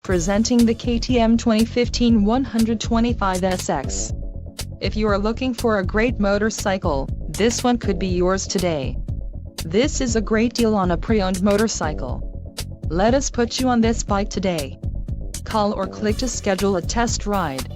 Presenting the KTM 2015 125SX. If you are looking for a great motorcycle, this one could be yours today. This is a great deal on a pre-owned motorcycle. Let us put you on this bike today. Call or click to schedule a test ride.